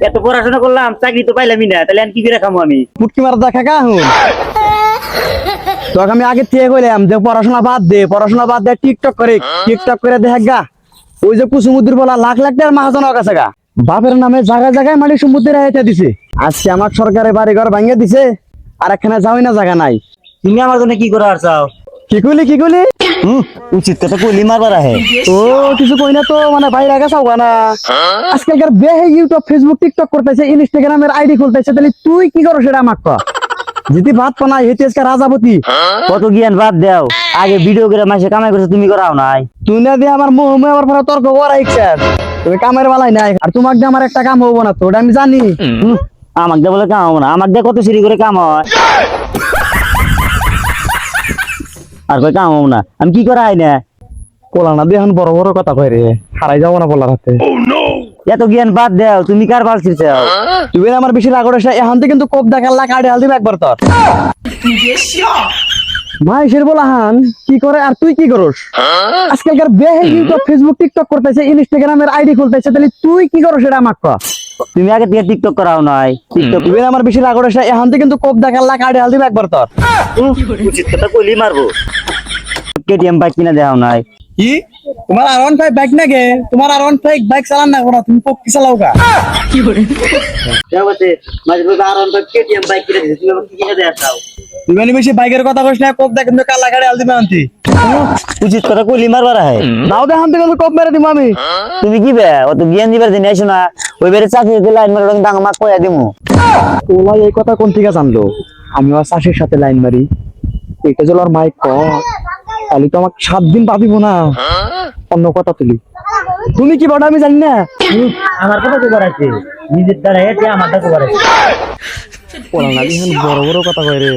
এত পড়াশোনা করলাম চাকরি তো পাইলামই না, তাহলে আমি কি করে খামো আমি? পুটকি মারা দেখা কা হুন তোকে আমি আগে থেকে কইলাম যে পড়াশোনা বাদ দে টিকটক করে দেখ গা। ওই যে কুসুমুদ্দির বলা লাখ লাখ টাকার মাহাজন কাছে গা বাপের নামে জায়গায় জায়গায় মালিক সম্পত্তি রেখে দিছে। আজকে আমার সরকারে বাড়ি ঘর ভাঙিয়ে দিছে, আর একখানে যাওই না জায়গা নাই। তুমি আমার জন্য কি করার চাও? কি কইলি উচিত কথা কইলি মারবার আহে। ও কিছু কই না তো, মানে বাইরে আগে চাও না। আজকালকার বেহে ইউটিউব ফেসবুক টিকটক করতেছে, ইনস্টাগ্রামের আইডি খুলতেছে, তাহলে তুই কি করো সেটা আমাক ক। যদি ভাত পানাই হেতে আজকে রাজাপতি কত জ্ঞান বাদ দাও, আগে ভিডিও করে মাসে কামাই করছে, তুমি করাও নাই। তুই না দিয়ে আমার মোহ আমার পরে তর্ক করা ইচ্ছা, তুমি কামের বেলায় নাই। আর তোমাক দিয়ে আমার একটা কাম হবো না তো, ওটা আমি জানি। আমাক দিয়ে বলে কাম হবো না, আমাক দিয়ে কত সিঁড়ি করে কাম হয়, আর কই কাম হবো না, আমি কি করা হয় না? কোলা না দিয়ে এখন বড় বড় কথা কয় রে, হারাই যাবো না বলার হাতে। এত জ্ঞান বাদ দাও, তুমি কার বাল ছিড়ছাও? তুই আমার বেশি রাগ করিস না, এখন থেকে কিন্তু কোপ দেখার লাগ আড়ে হাল দিবে একবার তোর। মাইশের বলাহান কি করে আর তুই কি করস? আজকালকার বেহে ইউটিউব ফেসবুক টিকটক করতেছে, ইনস্টাগ্রামের আইডি খুলতেছে, তাহলে তুই কি করস সেটা আমাক ক। তুমি আগে থেকে টিকটক করাও নাই। টিকটক তুই আমার বেশি রাগ করিস না, এখন থেকে কিন্তু কোপ দেখার লাগ আড়ে হাল দিবে একবার তোর। উচিত কথা কইলি মারবো। কেটিএম বাইক কিনা দেওয়া নাই। কি তোমার R15 বাইক নাকি? তোমার R15 বাইক চালান না কোনা, তুমি কি চালাও গা? কি করে যাওতে মাঝে মাঝে আর অন্য কেটিএম বাইক কিনে দিছি, তুমি আমাকে কিনে দেয়া চাও? তুমি মানে বেশি বাইকের কথা কইস না, কোপ দেখ কিন্তু কালা গাড়ি হাল দিবে আনতি। উচিত কথা কইলি মারবার আহে। দাও দে হান থেকে কোপ মেরে দিমু আমি। তুমি কি বে অত জ্ঞান দিবার দিন আইছো না, ওই বেরে চাকরি দিতে লাইন মারো ডাঙ মাক কইয়া দিমু। ওলা এই কথা কোন থেকে জানলো? আমি ওর চাষির সাথে লাইন মারি, এটা জল আর মাইক ক, তাহলে তো আমাকে 7 দিন পাবিব না। অন্য কথা তুলি, তুমি কি বড় আমি জানি না। আমার কথা কইবার আছে, নিজের দ্বারা এতে আমার কথা কইবার আছে। ওলা না বড় বড় কথা কয় রে।